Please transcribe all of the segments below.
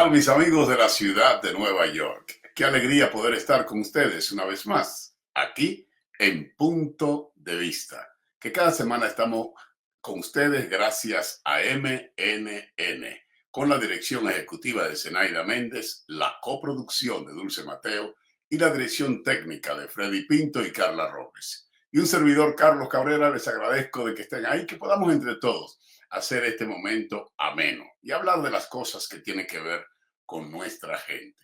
tal, mis amigos de la ciudad de Nueva York? Qué alegría poder estar con ustedes una vez más, aquí en Punto de Vista, que cada semana estamos con ustedes gracias a MNN, con la dirección ejecutiva de Zenaida Méndez, la coproducción de Dulce Mateo y la dirección técnica de Freddy Pinto y Carla Robles. Y un servidor, Carlos Cabrera, les agradezco de que estén ahí, que podamos entre todos hacer este momento ameno y hablar de las cosas que tienen que ver con nuestra gente.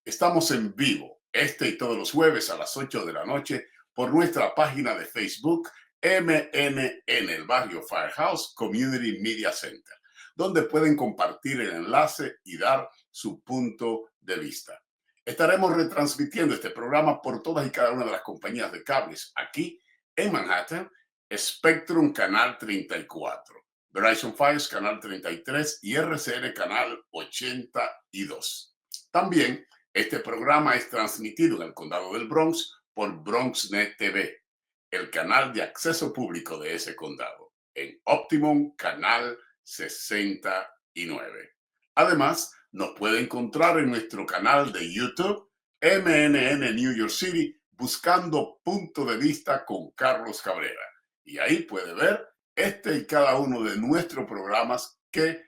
Estamos en vivo este y todos los jueves a las 8 de la noche por nuestra página de Facebook MNN, el barrio Firehouse Community Media Center, donde pueden compartir el enlace y dar su punto de vista. Estaremos retransmitiendo este programa por todas y cada una de las compañías de cables aquí en Manhattan, Spectrum Canal 34. Verizon Fios Canal 33 y RCN Canal 82. También este programa es transmitido en el condado del Bronx por BronxNet TV, el canal de acceso público de ese condado, en Optimum Canal 69. Además, nos puede encontrar en nuestro canal de YouTube MNN New York City buscando Punto de Vista con Carlos Cabrera. Y ahí puede ver este y cada uno de nuestros programas que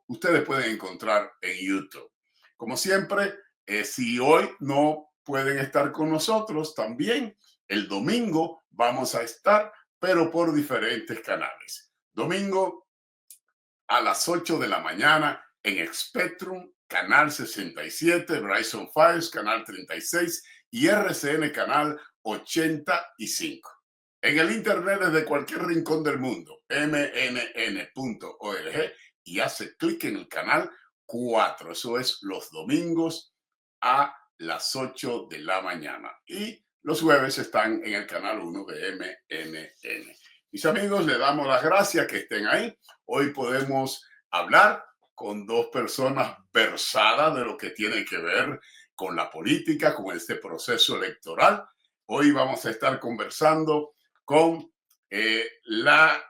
ustedes pueden encontrar en YouTube. Como siempre, si hoy no pueden estar con nosotros, también el domingo vamos a estar, pero por diferentes canales. Domingo a las 8 de la mañana en Spectrum, Canal 67, Verizon Fios, Canal 36 y RCN Canal 85. En el internet desde cualquier rincón del mundo, mnn.org, y hace clic en el canal 4. Eso es los domingos a las 8 de la mañana. Y los jueves están en el canal 1 de MNN. Mis amigos, les damos las gracias que estén ahí. Hoy podemos hablar con dos personas versadas de lo que tiene que ver con la política, con este proceso electoral. Hoy vamos a estar conversando con la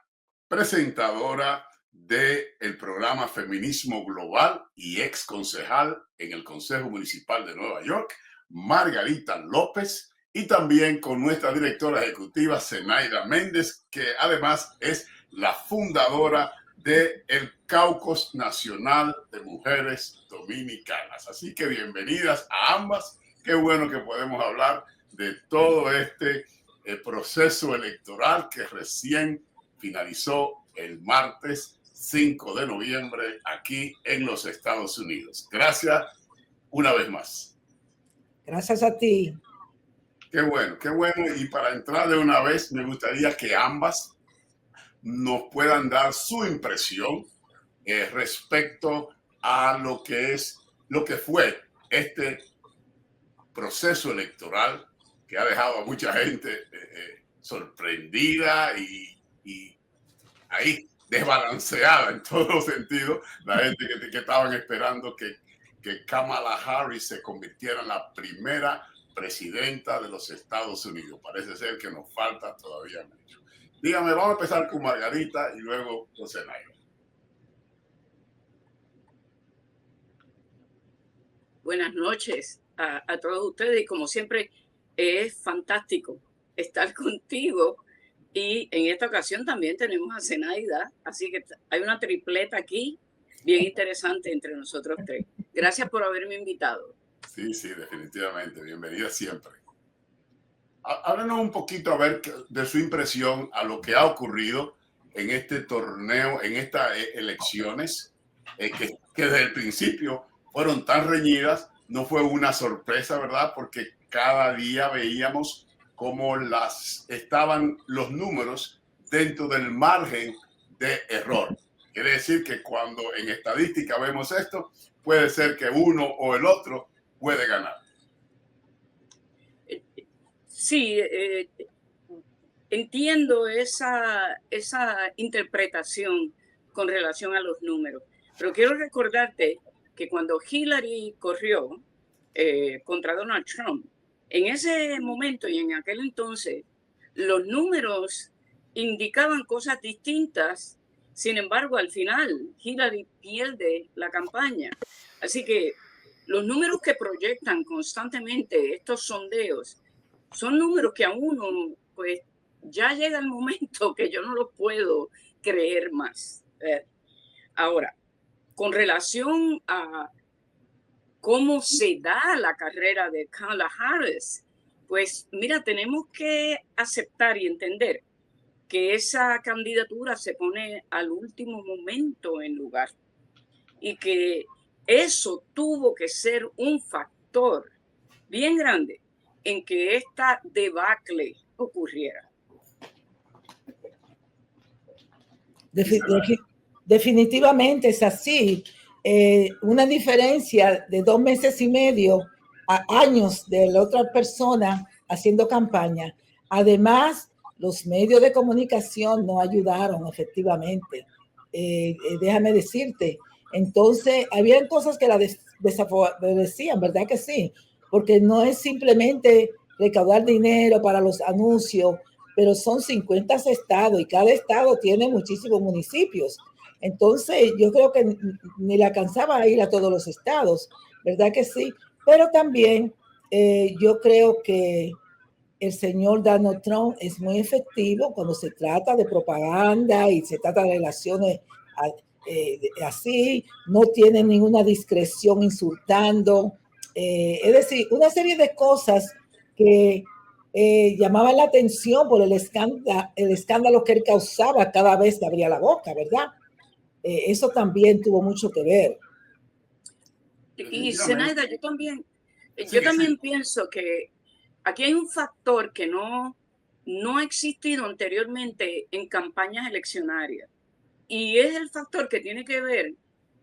presentadora del programa Feminismo Global y ex concejal en el Consejo Municipal de Nueva York, Margarita López, y también con nuestra directora ejecutiva, Zenaida Méndez, que además es la fundadora del Caucus Nacional de Mujeres Dominicanas. Así que bienvenidas a ambas. Qué bueno que podemos hablar de todo este proceso electoral que recién finalizó el martes 5 de noviembre aquí en los Estados Unidos. Gracias una vez más. Gracias a ti. Qué bueno, qué bueno. Y para entrar de una vez, me gustaría que ambas nos puedan dar su impresión respecto a lo que fue este proceso electoral que ha dejado a mucha gente sorprendida y ahí desbalanceada en todos sentidos. La gente que estaban esperando que Kamala Harris se convirtiera en la primera presidenta de los Estados Unidos. Parece ser que nos falta todavía mucho. Dígame, vamos a empezar con Margarita y luego con Zenaida. Buenas noches a todos ustedes y como siempre es fantástico estar contigo y en esta ocasión también tenemos a Zenaida, así que hay una tripleta aquí bien interesante entre nosotros tres. Gracias por haberme invitado. Sí, sí, definitivamente. Bienvenida siempre. Háblanos un poquito a ver de su impresión a lo que ha ocurrido en este torneo, en estas elecciones, que desde el principio fueron tan reñidas. No fue una sorpresa, ¿verdad? Porque cada día veíamos cómo estaban los números dentro del margen de error. Quiere decir que cuando en estadística vemos esto, puede ser que uno o el otro puede ganar. Sí, entiendo esa interpretación con relación a los números, pero quiero recordarte que cuando Hillary corrió contra Donald Trump, en ese momento y en aquel entonces, los números indicaban cosas distintas Sin embargo, al final, Hillary pierde la campaña. Así que los números que proyectan constantemente estos sondeos son números que a uno, pues, ya llega el momento que yo no los puedo creer más. Ahora, con relación a cómo se da la carrera de Kamala Harris, pues mira, tenemos que aceptar y entender que esa candidatura se pone al último momento en lugar y que eso tuvo que ser un factor bien grande en que esta debacle ocurriera. Definitivamente es así. Una diferencia de 2 meses y medio a años de la otra persona haciendo campaña. Además, los medios de comunicación no ayudaron efectivamente. Déjame decirte. Entonces, habían cosas que la desfavorecían, ¿verdad que sí? Porque no es simplemente recaudar dinero para los anuncios, pero son 50 estados y cada estado tiene muchísimos municipios. Entonces, yo creo que ni le alcanzaba a ir a todos los estados, ¿verdad que sí? Pero también yo creo que el señor Donald Trump es muy efectivo cuando se trata de propaganda y se trata de relaciones así, no tiene ninguna discreción insultando. Es decir, una serie de cosas que llamaban la atención por el escándalo que él causaba cada vez que abría la boca, ¿verdad? Eso también tuvo mucho que ver. Y Zenaida, yo también pienso que aquí hay un factor que no ha existido anteriormente en campañas eleccionarias y es el factor que tiene que ver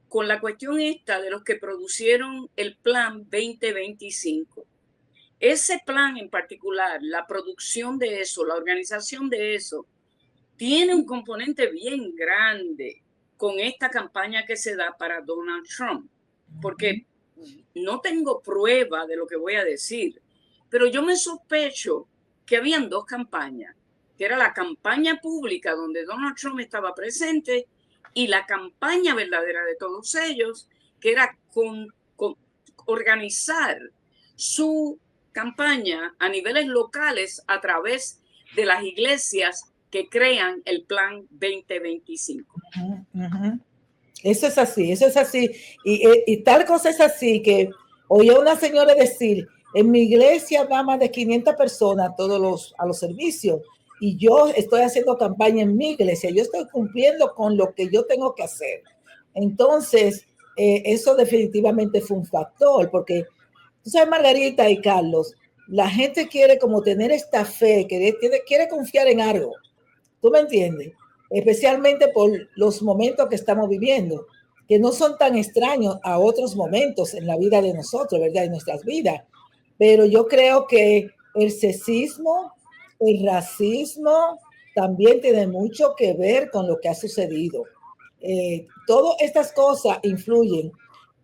con la cuestión esta de los que producieron el plan 2025. Ese plan en particular, la producción de eso, la organización de eso, tiene un componente bien grande con esta campaña que se da para Donald Trump, porque no tengo prueba de lo que voy a decir, pero yo me sospecho que habían dos campañas, que era la campaña pública donde Donald Trump estaba presente y la campaña verdadera de todos ellos, que era organizar su campaña a niveles locales a través de las iglesias que crean el plan 2025. Eso es así, eso es así. Y tal cosa es así que oí a una señora decir, en mi iglesia va más de 500 personas a los servicios y yo estoy haciendo campaña en mi iglesia, yo estoy cumpliendo con lo que yo tengo que hacer. Entonces, eso definitivamente fue un factor, porque tú sabes, Margarita y Carlos, la gente quiere como tener esta fe, quiere confiar en algo. ¿Tú me entiendes? Especialmente por los momentos que estamos viviendo, que no son tan extraños a otros momentos en la vida de nosotros, ¿verdad? En nuestras vidas. Pero yo creo que el sexismo, el racismo, también tiene mucho que ver con lo que ha sucedido. Todas estas cosas influyen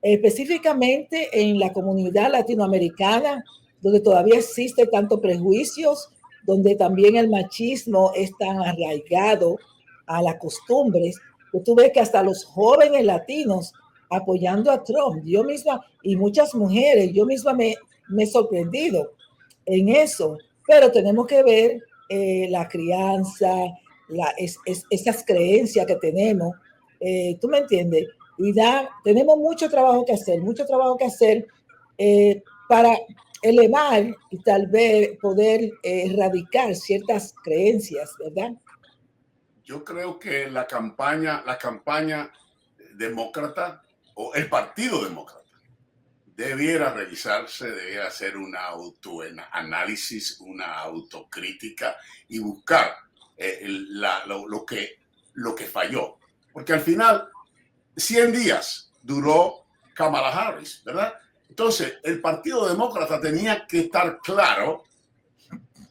específicamente en la comunidad latinoamericana, donde todavía existe tanto prejuicios, donde también el machismo es tan arraigado a las costumbres, que tú ves que hasta los jóvenes latinos apoyando a Trump, yo misma y muchas mujeres, yo misma me he sorprendido en eso, pero tenemos que ver la crianza, esas creencias que tenemos, tú me entiendes, y tenemos mucho trabajo que hacer para elevar y tal vez poder erradicar ciertas creencias, ¿verdad? Yo creo que la campaña demócrata o el Partido Demócrata debiera revisarse, debiera hacer un autoanálisis, una autocrítica y buscar lo que falló. Porque al final, 100 días duró Kamala Harris, ¿verdad? Entonces, el Partido Demócrata tenía que estar claro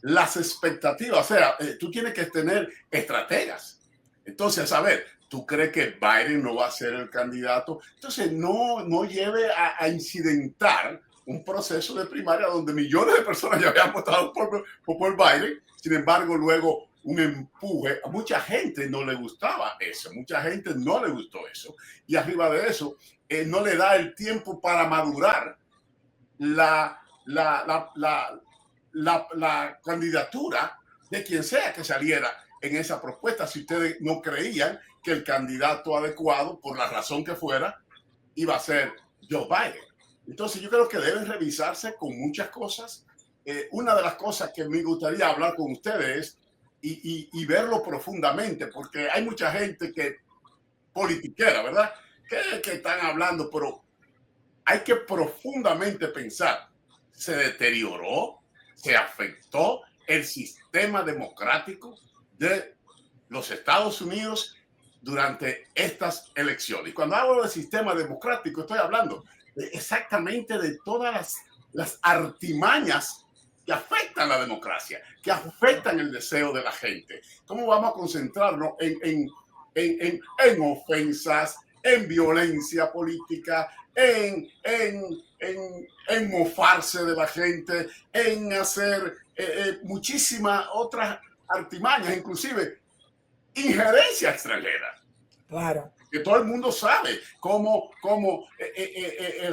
las expectativas. O sea, tú tienes que tener estrategas. Entonces, a ver, ¿tú crees que Biden no va a ser el candidato? Entonces, no lleve a incidentar un proceso de primaria donde millones de personas ya habían votado por Biden. Sin embargo, luego un empuje. A mucha gente no le gustaba eso, mucha gente no le gustó eso. Y arriba de eso, no le da el tiempo para madurar la candidatura de quien sea que saliera en esa propuesta, si ustedes no creían que el candidato adecuado, por la razón que fuera, iba a ser Joe Biden. Entonces yo creo que deben revisarse con muchas cosas. Una de las cosas que me gustaría hablar con ustedes y verlo profundamente, porque hay mucha gente que politiquera, ¿verdad? Que están hablando, pero hay que profundamente pensar. ¿Se deterioró? ¿Se afectó el sistema democrático de los Estados Unidos durante estas elecciones? Y cuando hablo del sistema democrático, estoy hablando exactamente de todas las artimañas que afectan la democracia, que afectan el deseo de la gente. ¿Cómo vamos a concentrarnos en ofensas, en violencia política, en mofarse de la gente, en hacer muchísimas otras artimañas, inclusive injerencia extranjera? Claro. Que todo el mundo sabe cómo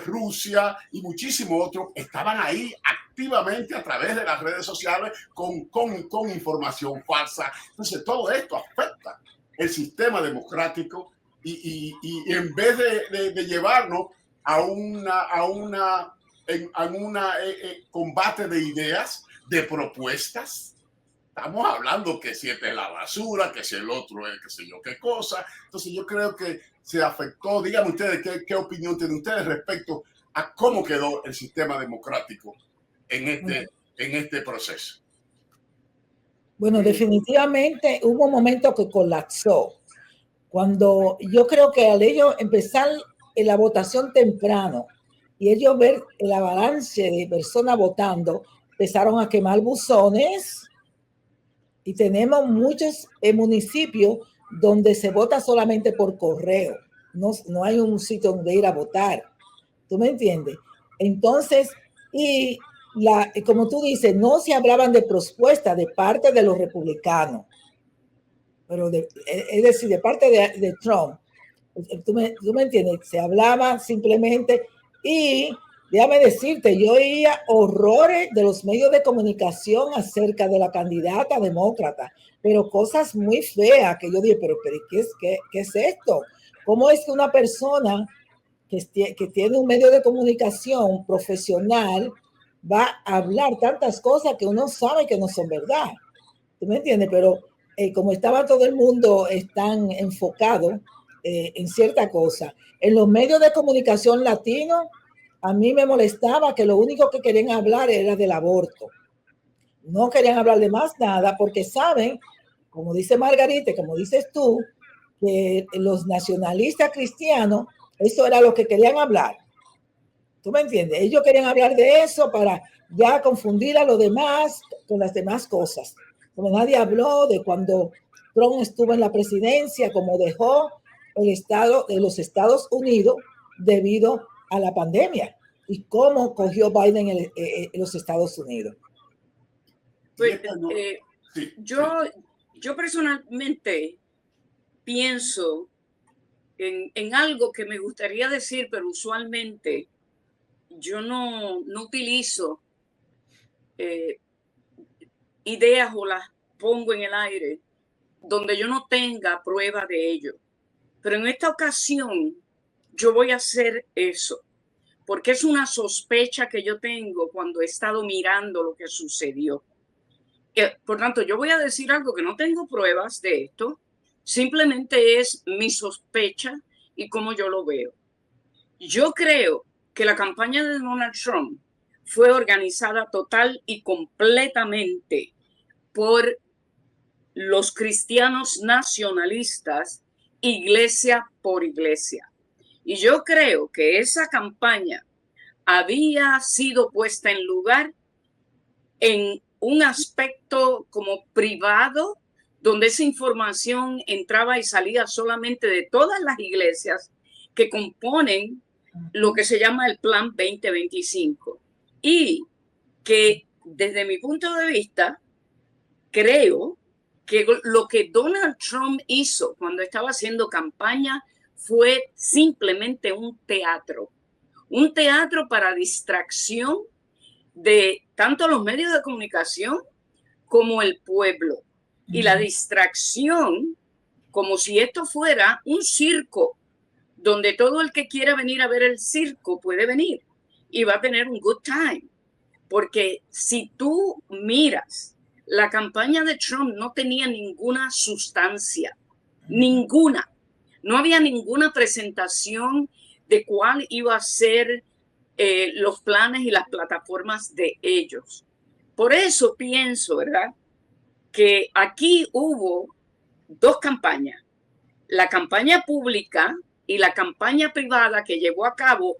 Rusia y muchísimos otros estaban ahí activamente a través de las redes sociales con información falsa. Entonces todo esto afecta el sistema democrático y en vez de llevarnos a una combate de ideas, de propuestas. Estamos hablando que si este es la basura, que si el otro es qué sé yo qué cosa. Entonces yo creo que se afectó. Díganme ustedes qué opinión tienen ustedes respecto a cómo quedó el sistema democrático en este proceso. Bueno, definitivamente hubo un momento que colapsó. Cuando yo creo que al ellos empezar en la votación temprano y ellos ver el avalanche de personas votando, empezaron a quemar buzones y tenemos muchos municipios donde se vota solamente por correo. No hay un sitio donde ir a votar. ¿Tú me entiendes? Entonces, como tú dices, no se hablaban de propuestas de parte de los republicanos, pero es decir, de parte de Trump. ¿Tú me entiendes? Se hablaba simplemente y déjame decirte, yo oía horrores de los medios de comunicación acerca de la candidata demócrata, pero cosas muy feas que yo dije, pero ¿qué es esto? ¿Cómo es que una persona que tiene un medio de comunicación profesional va a hablar tantas cosas que uno sabe que no son verdad? ¿Tú me entiendes? Pero como estaba todo el mundo tan enfocado en cierta cosa, en los medios de comunicación latinos, a mí me molestaba que lo único que querían hablar era del aborto. No querían hablar de más nada porque saben, como dice Margarita, como dices tú, que los nacionalistas cristianos, eso era lo que querían hablar. ¿Tú me entiendes? Ellos querían hablar de eso para ya confundir a los demás con las demás cosas. Como nadie habló de cuando Trump estuvo en la presidencia, como dejó el estado de los Estados Unidos debido a la pandemia y cómo cogió Biden en los Estados Unidos. Pues, yo personalmente pienso en algo que me gustaría decir, pero usualmente yo no utilizo ideas o las pongo en el aire donde yo no tenga prueba de ello. Pero en esta ocasión yo voy a hacer eso, porque es una sospecha que yo tengo cuando he estado mirando lo que sucedió. Por tanto, yo voy a decir algo que no tengo pruebas de esto, simplemente es mi sospecha y cómo yo lo veo. Yo creo que la campaña de Donald Trump fue organizada total y completamente por los cristianos nacionalistas, iglesia por iglesia. Y yo creo que esa campaña había sido puesta en lugar en un aspecto como privado, donde esa información entraba y salía solamente de todas las iglesias que componen lo que se llama el Plan 2025. Y que desde mi punto de vista, creo que lo que Donald Trump hizo cuando estaba haciendo campaña fue simplemente un teatro para distracción de tanto los medios de comunicación como el pueblo. Y la distracción, como si esto fuera un circo, donde todo el que quiera venir a ver el circo puede venir y va a tener un good time. Porque si tú miras, la campaña de Trump no tenía ninguna sustancia, ninguna. No había ninguna presentación de cuál iba a ser los planes y las plataformas de ellos. Por eso pienso, ¿verdad?, que aquí hubo dos campañas. La campaña pública y la campaña privada que llevó a cabo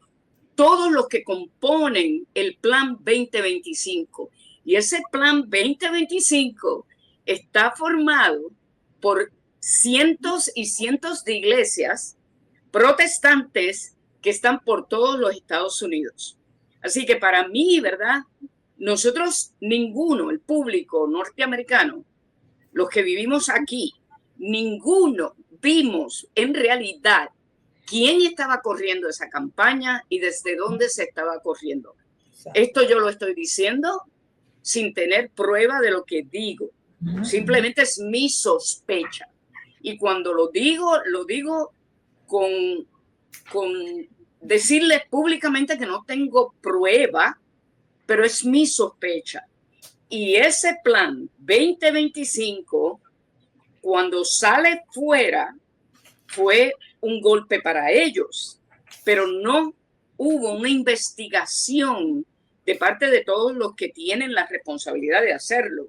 todos los que componen el Plan 2025. Y ese Plan 2025 está formado por cientos y cientos de iglesias protestantes que están por todos los Estados Unidos. Así que para mí, ¿verdad?, nosotros ninguno, el público norteamericano, los que vivimos aquí, ninguno vimos en realidad quién estaba corriendo esa campaña y desde dónde se estaba corriendo. Esto yo lo estoy diciendo sin tener prueba de lo que digo. Simplemente es mi sospecha. Y cuando lo digo con decirles públicamente que no tengo prueba, pero es mi sospecha. Y ese plan 2025, cuando sale fuera, fue un golpe para ellos, pero no hubo una investigación de parte de todos los que tienen la responsabilidad de hacerlo.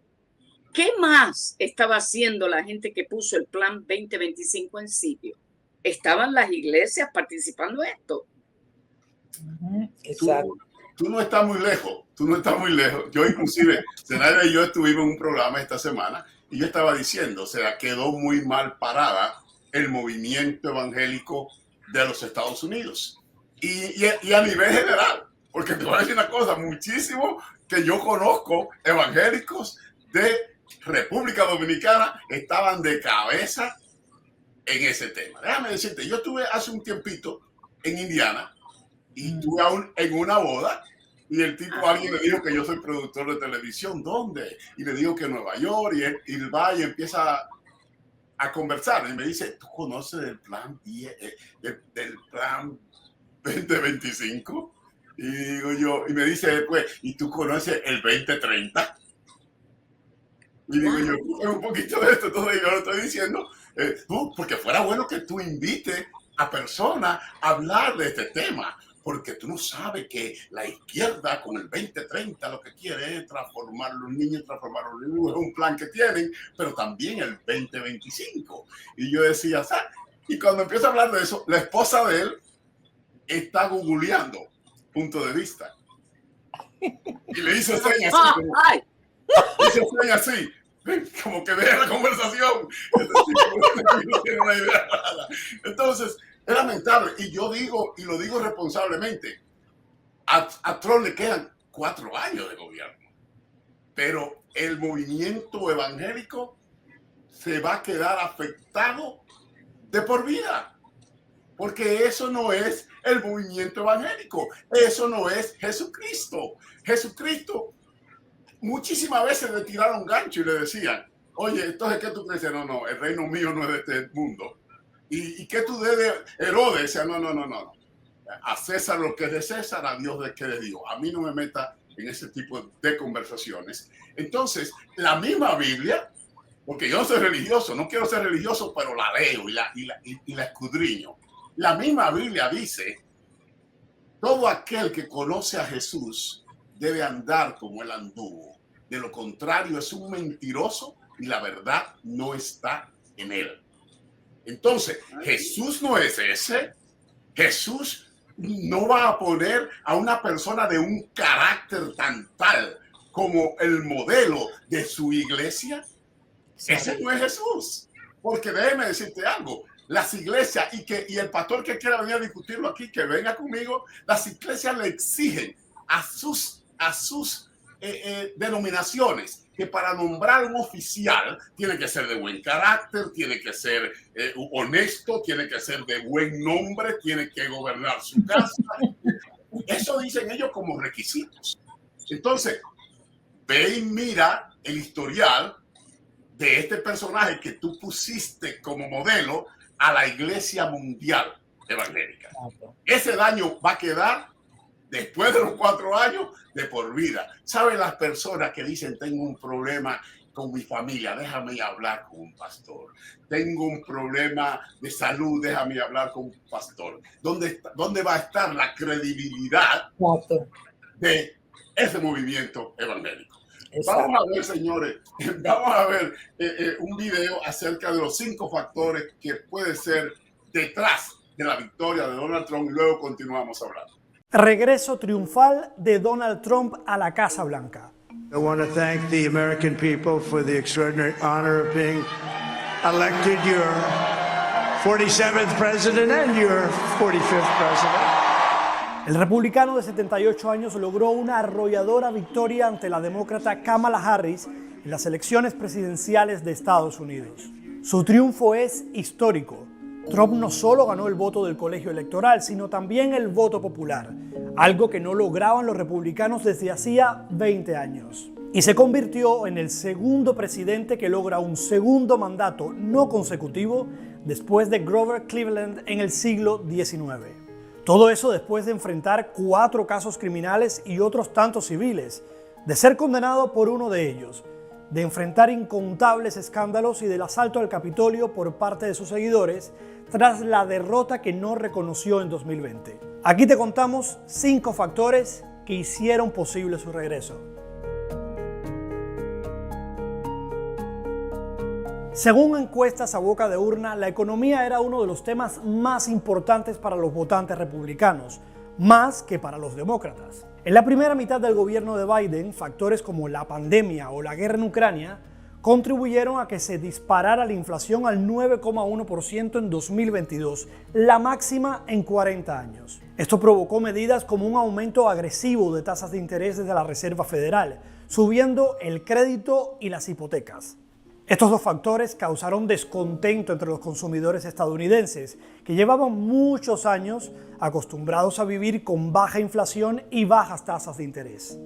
¿Qué más estaba haciendo la gente que puso el plan 2025 en sitio? ¿Estaban las iglesias participando en esto? Exacto. Tú no estás muy lejos, Yo inclusive, Zenaida y yo estuvimos en un programa esta semana y yo estaba diciendo, o sea, quedó muy mal parada el movimiento evangélico de los Estados Unidos. Y a nivel general, porque te voy a decir una cosa, muchísimo que yo conozco evangélicos de República Dominicana estaban de cabeza en ese tema. Déjame decirte, yo estuve hace un tiempito en Indiana y estuve en una boda y el tipo, alguien le dijo que yo soy productor de televisión. ¿Dónde? Y le digo que en Nueva York y él va y empieza a conversar y me dice, ¿tú conoces el plan, del plan 2025? Y digo yo, y me dice después, ¿y tú conoces el 2030? Y digo yo, un poquito de esto, entonces yo lo estoy diciendo, porque fuera bueno que tú invites a personas a hablar de este tema, porque tú no sabes que la izquierda con el 2030 lo que quiere es transformar los niños, es un plan que tienen, pero también el 2025. Y yo decía, ¿sabes? Y cuando empiezo a hablar de eso, la esposa de él está googleando punto de vista. Y le hizo señas así, como que deja la conversación. No tiene una idea nada. Entonces, es lamentable. Y yo digo, y lo digo responsablemente, a Trump le quedan 4 años de gobierno. Pero el movimiento evangélico se va a quedar afectado de por vida. Porque eso no es el movimiento evangélico. Eso no es Jesucristo. Jesucristo muchísimas veces le tiraron gancho y le decían, oye, entonces, ¿qué tú crees? No, el reino mío no es de este mundo. ¿Y qué tú de Herodes? Decía, no. A César lo que es de César, a Dios lo que es de Dios. A mí no me meta en ese tipo de conversaciones. Entonces, la misma Biblia, porque yo no soy religioso, no quiero ser religioso, pero la leo y la escudriño. La misma Biblia dice, todo aquel que conoce a Jesús debe andar como él anduvo. De lo contrario, es un mentiroso y la verdad no está en él. Entonces, Jesús no es ese. Jesús no va a poner a una persona de un carácter tan tal como el modelo de su iglesia. Ese no es Jesús. Porque déjeme decirte algo. Las iglesias, y el pastor que quiera venir a discutirlo aquí, que venga conmigo, las iglesias le exigen a sus denominaciones que para nombrar un oficial tiene que ser de buen carácter, tiene que ser honesto, tiene que ser de buen nombre, tiene que gobernar su casa. Eso dicen ellos como requisitos. Entonces, ve y mira el historial de este personaje que tú pusiste como modelo a la Iglesia Mundial Evangélica. Ese daño va a quedar después de los 4 años de por vida. ¿Saben las personas que dicen tengo un problema con mi familia? Déjame hablar con un pastor. Tengo un problema de salud, déjame hablar con un pastor. ¿Dónde va a estar la credibilidad de ese movimiento evangélico? Exacto. Vamos a ver, señores, vamos a ver un video acerca de los 5 factores que puede ser detrás de la victoria de Donald Trump y luego continuamos hablando. Regreso triunfal de Donald Trump a la Casa Blanca. I want to thank the American people for the extraordinary honor of being elected your 47th president and your 45th president. El republicano de 78 años logró una arrolladora victoria ante la demócrata Kamala Harris en las elecciones presidenciales de Estados Unidos. Su triunfo es histórico. Trump no solo ganó el voto del colegio electoral, sino también el voto popular, algo que no lograban los republicanos desde hacía 20 años. Y se convirtió en el segundo presidente que logra un segundo mandato no consecutivo después de Grover Cleveland en el siglo XIX. Todo eso después de enfrentar 4 casos criminales y otros tantos civiles, de ser condenado por uno de ellos, de enfrentar incontables escándalos y del asalto al Capitolio por parte de sus seguidores tras la derrota que no reconoció en 2020. Aquí te contamos 5 factores que hicieron posible su regreso. Según encuestas a boca de urna, la economía era uno de los temas más importantes para los votantes republicanos, más que para los demócratas. En la primera mitad del gobierno de Biden, factores como la pandemia o la guerra en Ucrania contribuyeron a que se disparara la inflación al 9,1% en 2022, la máxima en 40 años. Esto provocó medidas como un aumento agresivo de tasas de interés desde la Reserva Federal, subiendo el crédito y las hipotecas. Estos 2 factores causaron descontento entre los consumidores estadounidenses, que llevaban muchos años acostumbrados a vivir con baja inflación y bajas tasas de interés.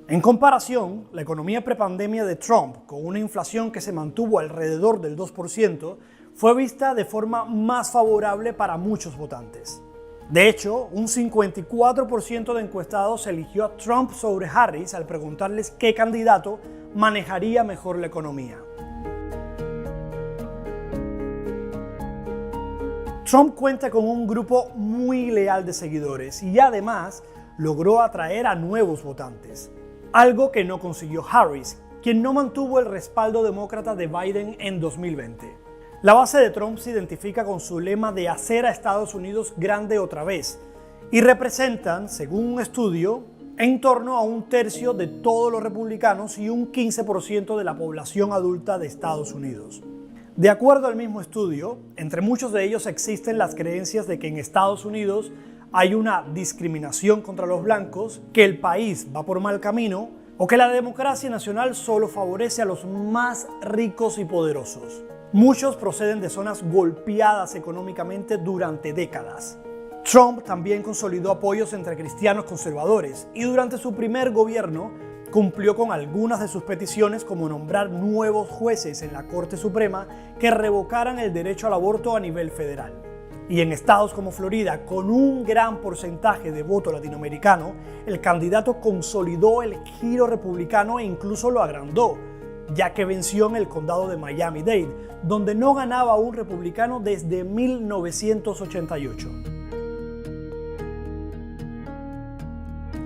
En comparación, la economía prepandemia de Trump, con una inflación que se mantuvo alrededor del 2%, fue vista de forma más favorable para muchos votantes. De hecho, un 54% de encuestados eligió a Trump sobre Harris al preguntarles qué candidato manejaría mejor la economía. Trump cuenta con un grupo muy leal de seguidores y además logró atraer a nuevos votantes, algo que no consiguió Harris, quien no mantuvo el respaldo demócrata de Biden en 2020. La base de Trump se identifica con su lema de hacer a Estados Unidos grande otra vez y representan, según un estudio, en torno a 1/3 de todos los republicanos y un 15% de la población adulta de Estados Unidos. De acuerdo al mismo estudio, entre muchos de ellos existen las creencias de que en Estados Unidos hay una discriminación contra los blancos, que el país va por mal camino o que la democracia nacional solo favorece a los más ricos y poderosos. Muchos proceden de zonas golpeadas económicamente durante décadas. Trump también consolidó apoyos entre cristianos conservadores y durante su primer gobierno cumplió con algunas de sus peticiones, como nombrar nuevos jueces en la Corte Suprema que revocaran el derecho al aborto a nivel federal. Y en estados como Florida, con un gran porcentaje de voto latinoamericano, el candidato consolidó el giro republicano e incluso lo agrandó, ya que venció en el condado de Miami-Dade, donde no ganaba un republicano desde 1988.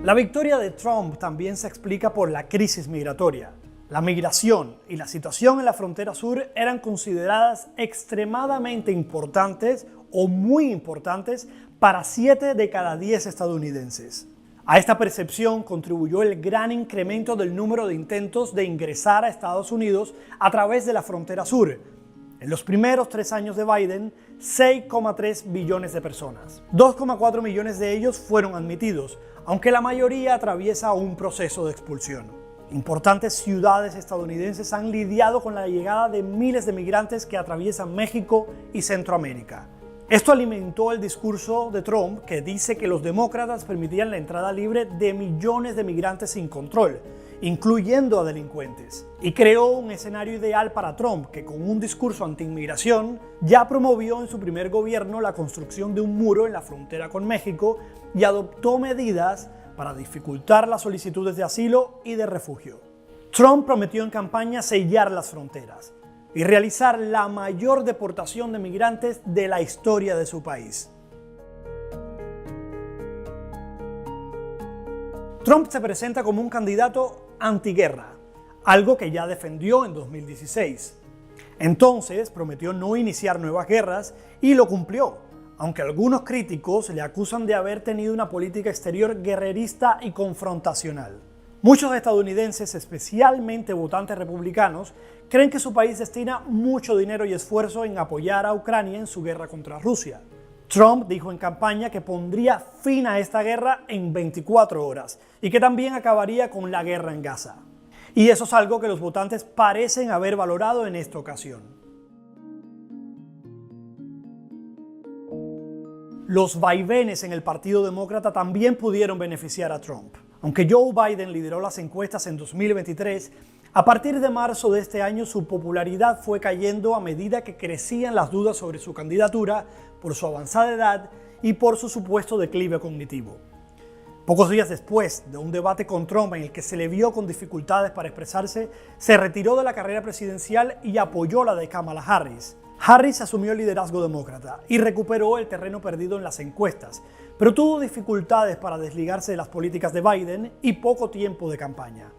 La victoria de Trump también se explica por la crisis migratoria. La migración y la situación en la frontera sur eran consideradas extremadamente importantes o muy importantes para 7 de cada 10 estadounidenses. A esta percepción contribuyó el gran incremento del número de intentos de ingresar a Estados Unidos a través de la frontera sur. En los primeros 3 años de Biden, 6,3 billones de personas. 2,4 millones de ellos fueron admitidos, aunque la mayoría atraviesa un proceso de expulsión. Importantes ciudades estadounidenses han lidiado con la llegada de miles de migrantes que atraviesan México y Centroamérica. Esto alimentó el discurso de Trump, que dice que los demócratas permitían la entrada libre de millones de migrantes sin control, incluyendo a delincuentes, y creó un escenario ideal para Trump, que con un discurso anti-inmigración ya promovió en su primer gobierno la construcción de un muro en la frontera con México y adoptó medidas para dificultar las solicitudes de asilo y de refugio. Trump prometió en campaña sellar las fronteras y realizar la mayor deportación de migrantes de la historia de su país. Trump se presenta como un candidato antiguerra, algo que ya defendió en 2016. Entonces prometió no iniciar nuevas guerras y lo cumplió, aunque algunos críticos le acusan de haber tenido una política exterior guerrerista y confrontacional. Muchos estadounidenses, especialmente votantes republicanos, creen que su país destina mucho dinero y esfuerzo en apoyar a Ucrania en su guerra contra Rusia. Trump dijo en campaña que pondría fin a esta guerra en 24 horas y que también acabaría con la guerra en Gaza. Y eso es algo que los votantes parecen haber valorado en esta ocasión. Los vaivenes en el Partido Demócrata también pudieron beneficiar a Trump. Aunque Joe Biden lideró las encuestas en 2023, a partir de marzo de este año su popularidad fue cayendo a medida que crecían las dudas sobre su candidatura por su avanzada edad y por su supuesto declive cognitivo. Pocos días después de un debate con Trump en el que se le vio con dificultades para expresarse, se retiró de la carrera presidencial y apoyó la de Kamala Harris. Harris asumió el liderazgo demócrata y recuperó el terreno perdido en las encuestas, pero tuvo dificultades para desligarse de las políticas de Biden y poco tiempo de campaña.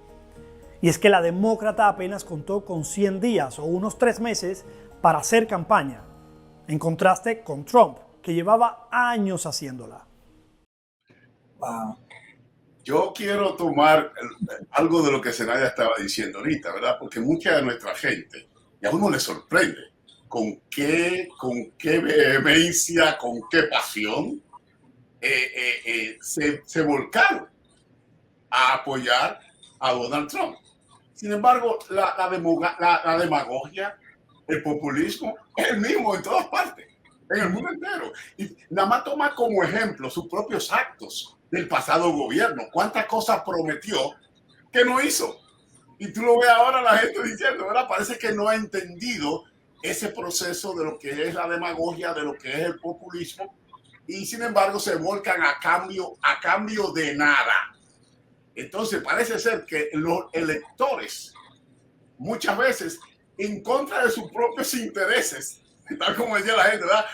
Y es que la demócrata apenas contó con 100 días o unos 3 meses para hacer campaña, en contraste con Trump, que llevaba años haciéndola. Wow. Yo quiero tomar algo de lo que Zenaida estaba diciendo ahorita, ¿verdad? Porque mucha de nuestra gente, y a uno le sorprende, con qué vehemencia, con qué pasión se volcaron a apoyar a Donald Trump. Sin embargo, la demagogia, el populismo es el mismo en todas partes, en el mundo entero. Y nada más toma como ejemplo sus propios actos del pasado gobierno. ¿Cuántas cosas prometió que no hizo? Y tú lo ves ahora la gente diciendo, ¿verdad? Parece que no ha entendido ese proceso de lo que es la demagogia, de lo que es el populismo, y sin embargo se volcan a cambio de nada. Entonces parece ser que los electores muchas veces en contra de sus propios intereses, tal como decía la gente, ¿verdad?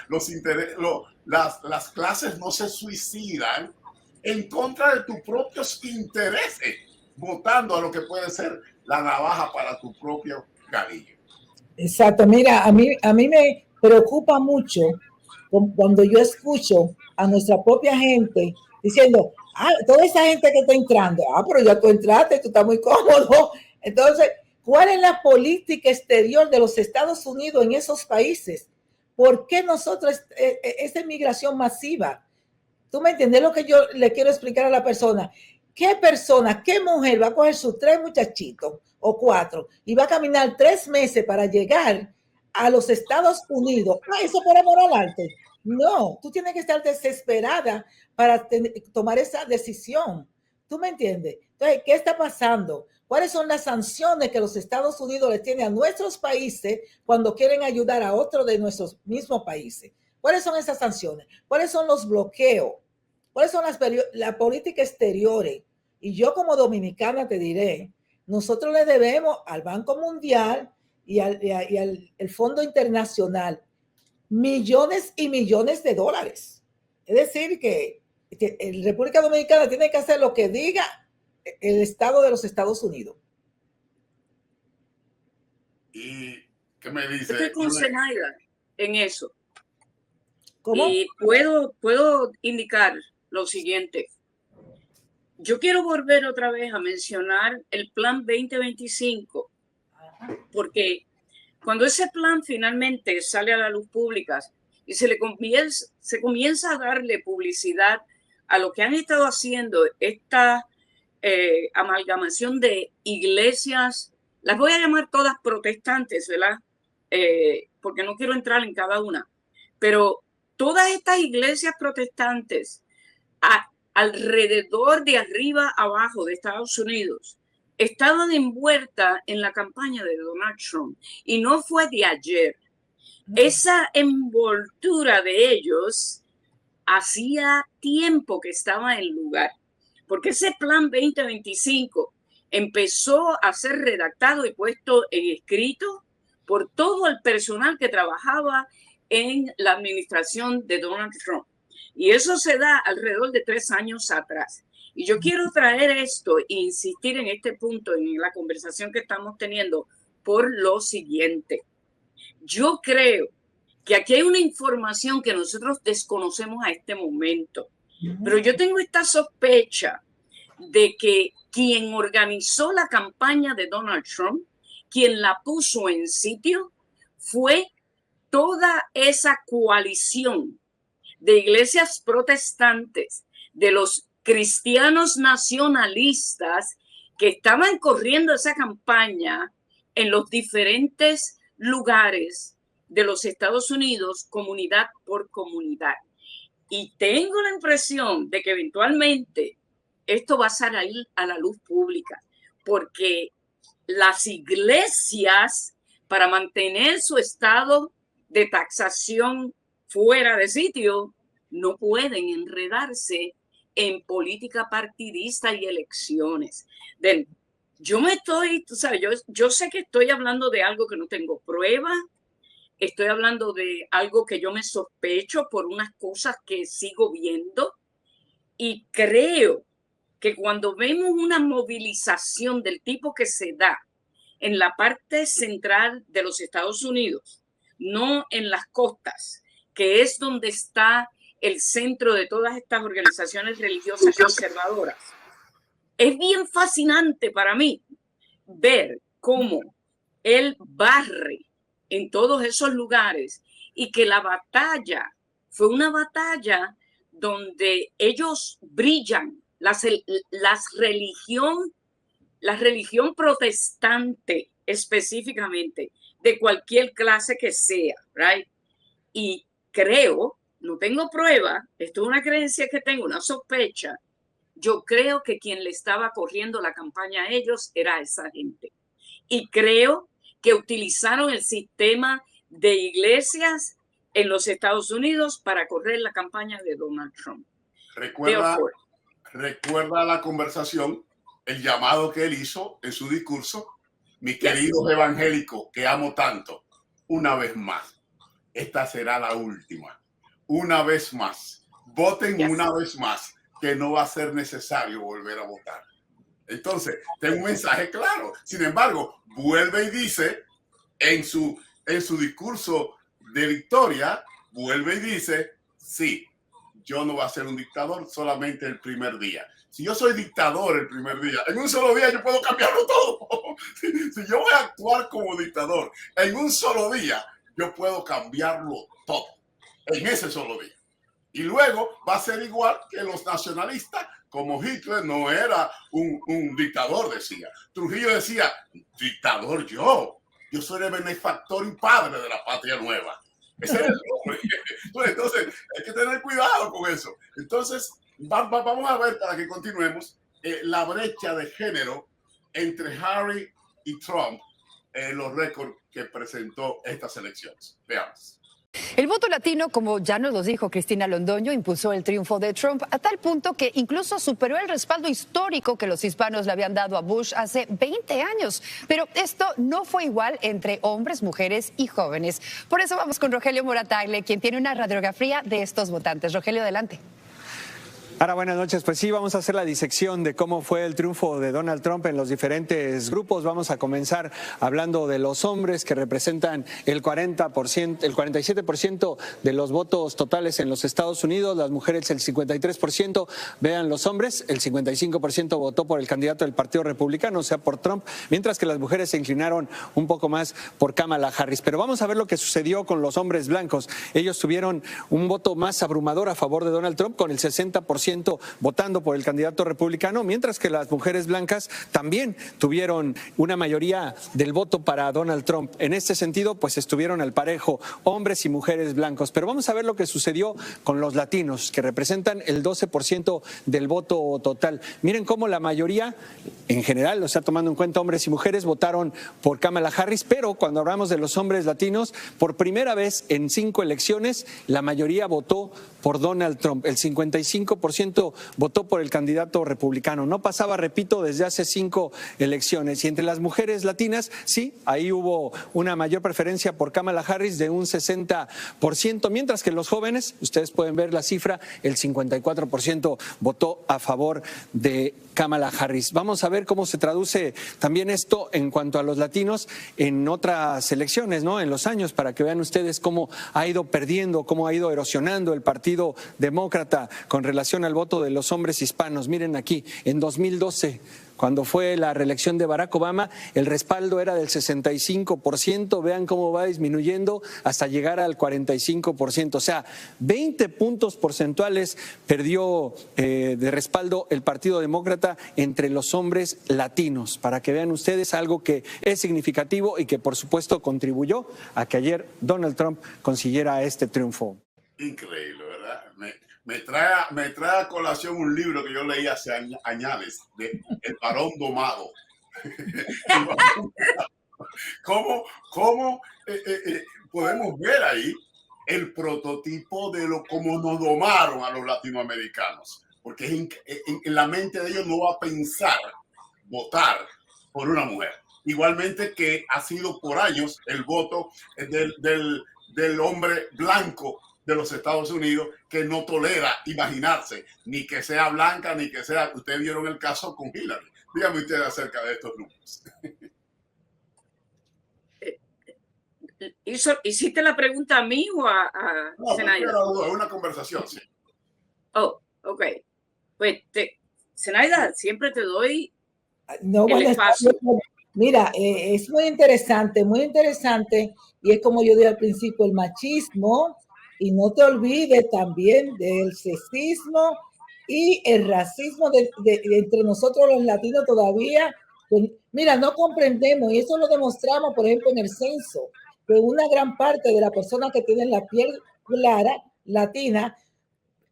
Las clases no se suicidan en contra de tus propios intereses, votando a lo que puede ser la navaja para tu propio galillo. Exacto, mira, a mí me preocupa mucho cuando yo escucho a nuestra propia gente diciendo, toda esa gente que está entrando, pero ya tú entraste, tú estás muy cómodo. Entonces, ¿cuál es la política exterior de los Estados Unidos en esos países? ¿Por qué nosotros, esa inmigración masiva? ¿Tú me entiendes lo que yo le quiero explicar a la persona? ¿Qué persona, qué mujer va a coger sus 3 muchachitos o 4 y va a caminar 3 meses para llegar a los Estados Unidos? Eso por amor al arte. No, tú tienes que estar desesperada para tomar esa decisión. ¿Tú me entiendes? Entonces, ¿qué está pasando? ¿Cuáles son las sanciones que los Estados Unidos le tienen a nuestros países cuando quieren ayudar a otro de nuestros mismos países? ¿Cuáles son esas sanciones? ¿Cuáles son los bloqueos? ¿Cuáles son las políticas exteriores? Y yo como dominicana te diré, nosotros le debemos al Banco Mundial y al Fondo Internacional millones y millones de dólares. Es decir, que la República Dominicana tiene que hacer lo que diga el Estado de los Estados Unidos. ¿Y qué me dice? Estoy con Zenaida en eso. ¿Cómo? Y puedo indicar lo siguiente. Yo quiero volver otra vez a mencionar el Plan 2025, porque cuando ese plan finalmente sale a la luz pública y se comienza a darle publicidad a lo que han estado haciendo estas amalgamación de iglesias, las voy a llamar todas protestantes, ¿verdad? Porque no quiero entrar en cada una, pero todas estas iglesias protestantes alrededor de arriba abajo de Estados Unidos estaban envueltas en la campaña de Donald Trump, y no fue de ayer. Esa envoltura de ellos hacía tiempo que estaba en lugar, porque ese plan 2025 empezó a ser redactado y puesto en escrito por todo el personal que trabajaba en la administración de Donald Trump. Y eso se da alrededor de 3 años atrás. Y yo quiero traer esto e insistir en este punto en la conversación que estamos teniendo por lo siguiente. Yo creo que aquí hay una información que nosotros desconocemos a este momento, pero yo tengo esta sospecha de que quien organizó la campaña de Donald Trump, quien la puso en sitio, fue toda esa coalición de iglesias protestantes, de los cristianos nacionalistas que estaban corriendo esa campaña en los diferentes lugares de los Estados Unidos, comunidad por comunidad. Y tengo la impresión de que eventualmente esto va a salir a la luz pública, porque las iglesias, para mantener su estado de taxación fuera de sitio, no pueden enredarse en política partidista y elecciones. Yo sé que estoy hablando de algo que no tengo prueba, estoy hablando de algo que yo me sospecho por unas cosas que sigo viendo, y creo que cuando vemos una movilización del tipo que se da en la parte central de los Estados Unidos, no en las costas, que es donde está el centro de todas estas organizaciones religiosas conservadoras, es bien fascinante para mí ver cómo él barre en todos esos lugares, y que la batalla fue una batalla donde ellos brillan, la religión protestante específicamente, de cualquier clase que sea, right? Y creo, no tengo prueba, esto es una creencia que tengo, una sospecha, yo creo que quien le estaba corriendo la campaña a ellos era esa gente. Y creo que utilizaron el sistema de iglesias en los Estados Unidos para correr la campaña de Donald Trump. Recuerda la conversación, el llamado que él hizo en su discurso. Mis queridos evangélicos que amo tanto, una vez más, esta será la última. Una vez más, voten una vez más, que no va a ser necesario volver a votar. Entonces, tengo un mensaje claro. Sin embargo, vuelve y dice en su discurso de victoria, vuelve y dice, sí, yo no voy a ser un dictador solamente el primer día. Si yo soy dictador el primer día, en un solo día yo puedo cambiarlo todo. Si yo voy a actuar como dictador en un solo día, yo puedo cambiarlo todo en ese solo día. Y luego va a ser igual que los nacionalistas, como Hitler no era un dictador, decía. Trujillo decía, dictador yo soy el benefactor y padre de la patria nueva. Ese es el nombre. Entonces, hay que tener cuidado con eso. Entonces, vamos a ver, para que continuemos, la brecha de género entre Harry y Trump, los récords que presentó estas elecciones. Veamos. El voto latino, como ya nos lo dijo Cristina Londoño, impulsó el triunfo de Trump a tal punto que incluso superó el respaldo histórico que los hispanos le habían dado a Bush hace 20 años. Pero esto no fue igual entre hombres, mujeres y jóvenes. Por eso vamos con Rogelio Moratagle, quien tiene una radiografía de estos votantes. Rogelio, adelante. Ahora, buenas noches. Pues sí, vamos a hacer la disección de cómo fue el triunfo de Donald Trump en los diferentes grupos. Vamos a comenzar hablando de los hombres, que representan el 47% de los votos totales en los Estados Unidos, las mujeres el 53%. Vean, los hombres, el 55% votó por el candidato del Partido Republicano, o sea, por Trump, mientras que las mujeres se inclinaron un poco más por Kamala Harris. Pero vamos a ver lo que sucedió con los hombres blancos. Ellos tuvieron un voto más abrumador a favor de Donald Trump, con el 60% 46% votando por el candidato republicano, mientras que las mujeres blancas también tuvieron una mayoría del voto para Donald Trump. En este sentido, pues estuvieron al parejo hombres y mujeres blancos. Pero vamos a ver lo que sucedió con los latinos, que representan el 12% del voto total. Miren cómo la mayoría, en general, o sea, tomando en cuenta hombres y mujeres, votaron por Kamala Harris, pero cuando hablamos de los hombres latinos, por primera vez en 5 elecciones, la mayoría votó por Donald Trump. El 55% votó por el candidato republicano. No pasaba, repito, desde hace 5 elecciones. Y entre las mujeres latinas, sí, ahí hubo una mayor preferencia por Kamala Harris de un 60%, mientras que los jóvenes, ustedes pueden ver la cifra, el 54% votó a favor de Kamala Harris. Vamos a ver cómo se traduce también esto en cuanto a los latinos en otras elecciones, ¿no? En los años, para que vean ustedes cómo ha ido perdiendo, cómo ha ido erosionando el Partido Demócrata con relación al voto de los hombres hispanos. Miren aquí, en 2012, cuando fue la reelección de Barack Obama, el respaldo era del 65%, vean cómo va disminuyendo hasta llegar al 45%, o sea, 20 puntos porcentuales perdió de respaldo el Partido Demócrata entre los hombres latinos, para que vean ustedes algo que es significativo y que por supuesto contribuyó a que ayer Donald Trump consiguiera este triunfo. Increíble, ¿verdad? Me trae a colación un libro que yo leí hace años, de El varón domado. ¿Cómo podemos ver ahí el prototipo de cómo nos domaron a los latinoamericanos? Porque en la mente de ellos no va a pensar votar por una mujer. Igualmente que ha sido por años el voto del hombre blanco de los Estados Unidos, que no tolera imaginarse ni que sea blanca ni que sea. Ustedes vieron el caso con Hillary. Dígame ustedes acerca de estos números. ¿Hiciste la pregunta a mí o a No, Zenaida? es una conversación, sí. Oh, ok. Pues, Zenaida, siempre te doy No, el bueno, espacio. mira, es muy interesante, y es como yo dije al principio, el machismo, y no te olvides también del sexismo y el racismo entre nosotros los latinos todavía. Pues, mira, no comprendemos, y eso lo demostramos, por ejemplo, en el censo, que una gran parte de las personas que tienen la piel clara, latina,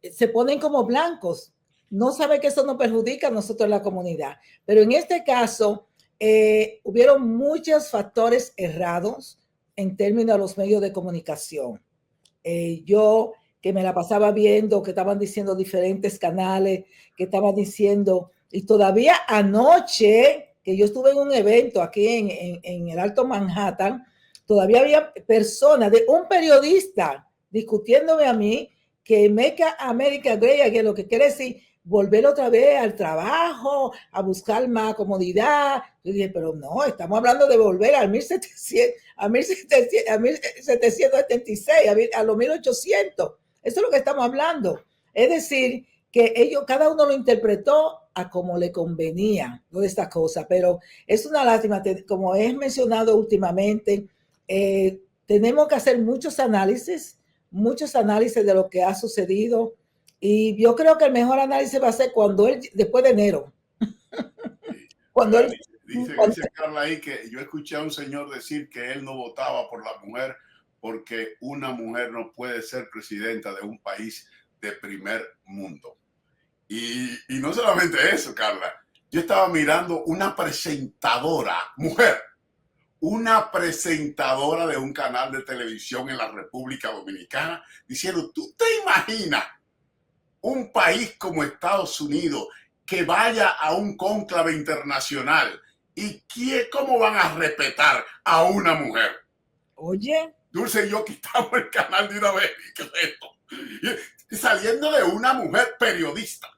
se ponen como blancos. No sabe que eso nos perjudica a nosotros en la comunidad. Pero en este caso, hubieron muchos factores errados en términos de los medios de comunicación. Yo que me la pasaba viendo, que estaban diciendo diferentes canales, que estaban diciendo, y todavía anoche, que yo estuve en un evento aquí en el Alto Manhattan, todavía había personas, un periodista discutiéndome a mí que Make America Great Again, lo que quiere decir volver otra vez al trabajo, a buscar más comodidad. Yo dije, pero no, estamos hablando de volver al 1776, a los 1800. Eso es lo que estamos hablando. Es decir, que ellos, cada uno lo interpretó a como le convenía, toda esta cosa, pero es una lástima, como he mencionado últimamente, tenemos que hacer muchos análisis de lo que ha sucedido, y yo creo que el mejor análisis va a ser después de enero. Dice Carla ahí que yo escuché a un señor decir que él no votaba por la mujer porque una mujer no puede ser presidenta de un país de primer mundo. Y no solamente eso, Carla. Yo estaba mirando una presentadora, mujer, una presentadora de un canal de televisión en la República Dominicana, diciendo, ¿tú te imaginas un país como Estados Unidos que vaya a un cónclave internacional y cómo van a respetar a una mujer? Oye. Dulce y yo quitamos el canal de una vez. Y saliendo de una mujer periodista.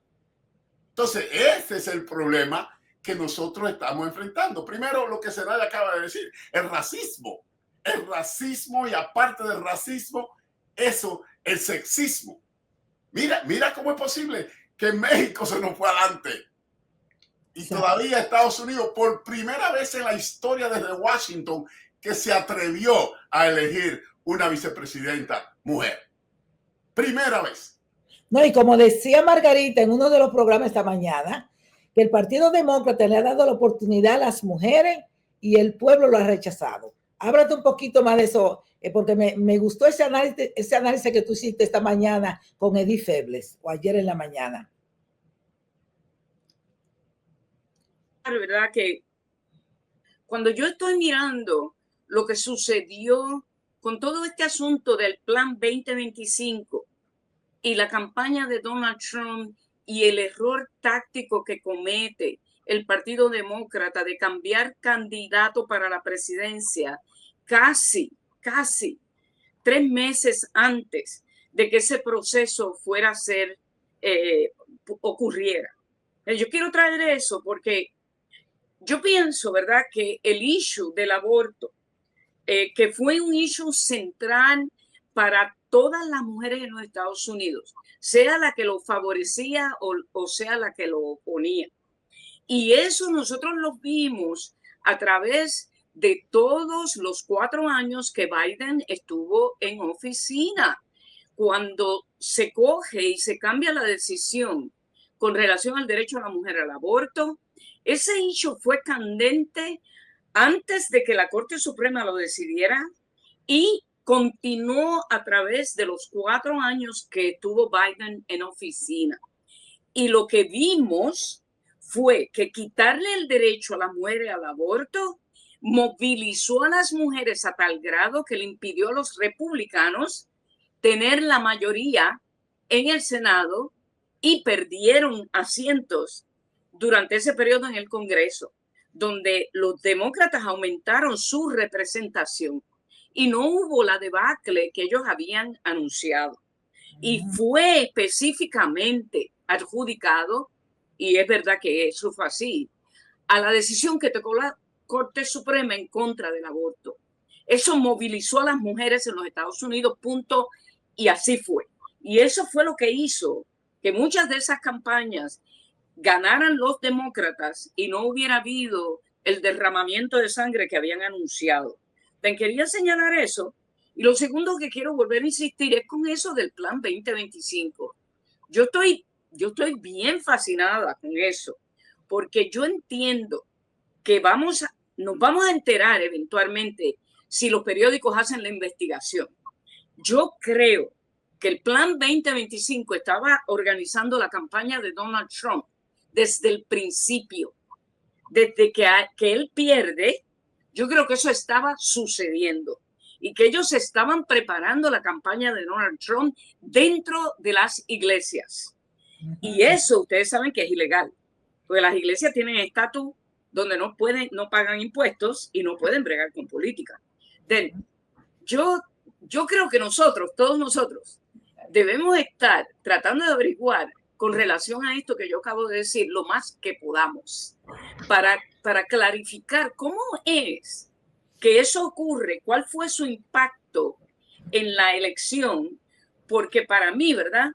Entonces, ese es el problema que nosotros estamos enfrentando. Primero, lo que Zenaida acaba de decir, el racismo. El racismo, y aparte del racismo, el sexismo. Mira cómo es posible que México se nos fue adelante. Y todavía Estados Unidos, por primera vez en la historia desde Washington, que se atrevió a elegir una vicepresidenta mujer. Primera vez. No, y como decía Margarita en uno de los programas esta mañana, que el Partido Demócrata le ha dado la oportunidad a las mujeres y el pueblo lo ha rechazado. Háblate un poquito más de eso, porque me gustó ese análisis que tú hiciste esta mañana con Edith Febles, o ayer en la mañana. La verdad que cuando yo estoy mirando lo que sucedió con todo este asunto del Plan 2025 y la campaña de Donald Trump y el error táctico que comete el Partido Demócrata de cambiar candidato para la presidencia casi 3 meses antes de que ese proceso fuera a ser, ocurriera. Yo quiero traer eso porque yo pienso, ¿verdad?, que el issue del aborto, que fue un issue central para todas las mujeres en los Estados Unidos, sea la que lo favorecía o sea la que lo oponía. Y eso nosotros lo vimos a través de todos los 4 años que Biden estuvo en oficina. Cuando se coge y se cambia la decisión con relación al derecho a la mujer al aborto, ese issue fue candente antes de que la Corte Suprema lo decidiera y continuó a través de los 4 años que estuvo Biden en oficina. Y lo que vimos fue que quitarle el derecho a las mujeres al aborto movilizó a las mujeres a tal grado que le impidió a los republicanos tener la mayoría en el Senado y perdieron asientos durante ese periodo en el Congreso, donde los demócratas aumentaron su representación y no hubo la debacle que ellos habían anunciado. Y fue específicamente adjudicado, y es verdad que eso fue así, a la decisión que tomó la Corte Suprema en contra del aborto. Eso movilizó a las mujeres en los Estados Unidos, punto, y así fue. Y eso fue lo que hizo que muchas de esas campañas ganaran los demócratas y no hubiera habido el derramamiento de sangre que habían anunciado. Te quería señalar eso. Y lo segundo que quiero volver a insistir es con eso del Plan 2025. Yo estoy bien fascinada con eso, porque yo entiendo que nos vamos a enterar eventualmente si los periódicos hacen la investigación. Yo creo que el Plan 2025 estaba organizando la campaña de Donald Trump desde el principio. Desde que él pierde, yo creo que eso estaba sucediendo y que ellos estaban preparando la campaña de Donald Trump dentro de las iglesias. Y eso ustedes saben que es ilegal, porque las iglesias tienen estatus donde no pagan impuestos y no pueden bregar con política. Yo creo que todos nosotros, debemos estar tratando de averiguar con relación a esto que yo acabo de decir lo más que podamos para clarificar cómo es que eso ocurre, cuál fue su impacto en la elección, porque para mí, ¿verdad?,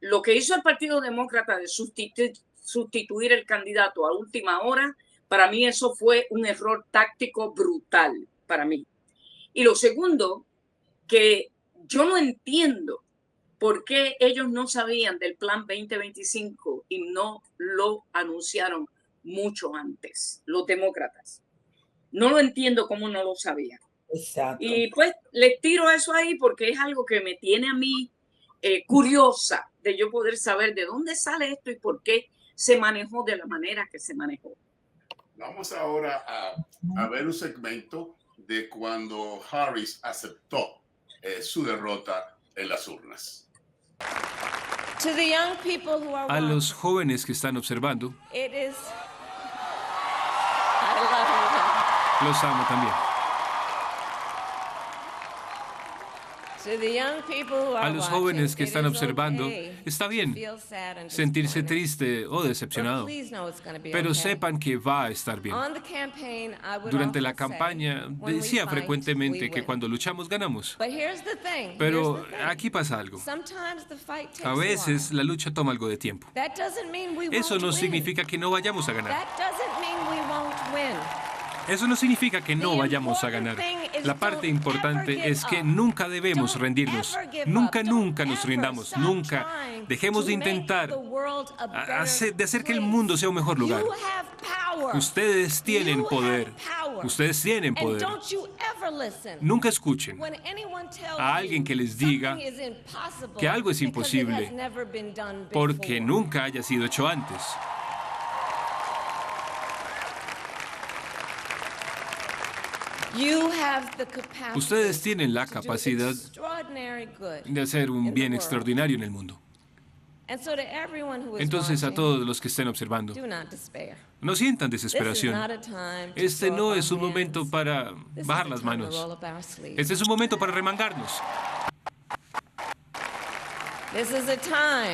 lo que hizo el Partido Demócrata de sustituir el candidato a última hora, para mí eso fue un error táctico brutal para mí. Y lo segundo, que yo no entiendo por qué ellos no sabían del Plan 2025 y no lo anunciaron mucho antes, los demócratas. No lo entiendo cómo no lo sabían. Exacto. Y pues les tiro eso ahí porque es algo que me tiene a mí curiosa de yo poder saber de dónde sale esto y por qué se manejó de la manera que se manejó. Vamos ahora a ver un segmento de cuando Harris aceptó su derrota en las urnas. A los jóvenes que están observando, los amo también. A los jóvenes que están observando, está bien sentirse triste o decepcionado, pero sepan que va a estar bien. Durante la campaña decía frecuentemente que cuando luchamos ganamos. Pero aquí pasa algo. A veces la lucha toma algo de tiempo. Eso no significa que no vayamos a ganar. Eso no significa que no vayamos a ganar. La parte importante es que nunca debemos rendirnos. Nunca nos rindamos. Nunca dejemos de intentar de hacer que el mundo sea un mejor lugar. Ustedes tienen poder. Ustedes tienen poder. Nunca escuchen a alguien que les diga que algo es imposible porque nunca haya sido hecho antes. Ustedes tienen la capacidad de hacer un bien extraordinario en el mundo. Entonces, a todos los que estén observando, no sientan desesperación. Este no es un momento para bajar las manos. Este es un momento para remangarnos.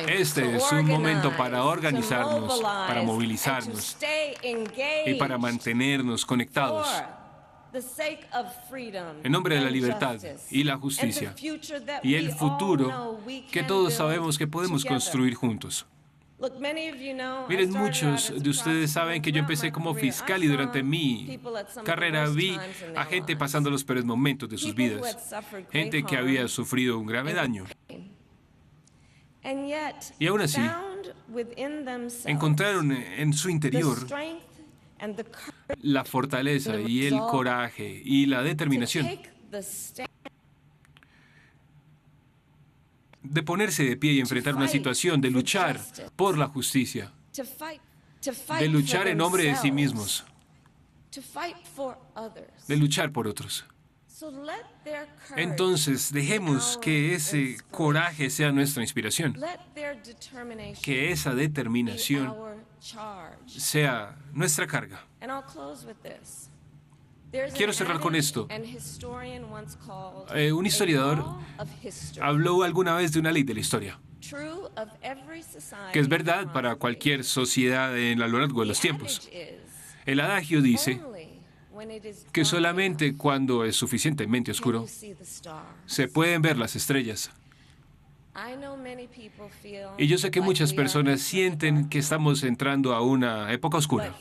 Este es un momento para organizarnos, para movilizarnos y para mantenernos conectados en nombre de la libertad y la justicia y el futuro que todos sabemos que podemos construir juntos. Miren, muchos de ustedes saben que yo empecé como fiscal y durante mi carrera vi a gente pasando los peores momentos de sus vidas, gente que había sufrido un grave daño. Y aún así, encontraron en su interior la fortaleza y el coraje y la determinación de ponerse de pie y enfrentar una situación, de luchar por la justicia, de luchar en nombre de sí mismos, de luchar por otros. Entonces, dejemos que ese coraje sea nuestra inspiración, que esa determinación sea nuestra carga. Quiero cerrar con esto. Un historiador habló alguna vez de una ley de la historia, que es verdad para cualquier sociedad a lo largo de los tiempos. El adagio dice que solamente cuando es suficientemente oscuro se pueden ver las estrellas. Y yo sé que muchas personas sienten que estamos entrando a una época oscura.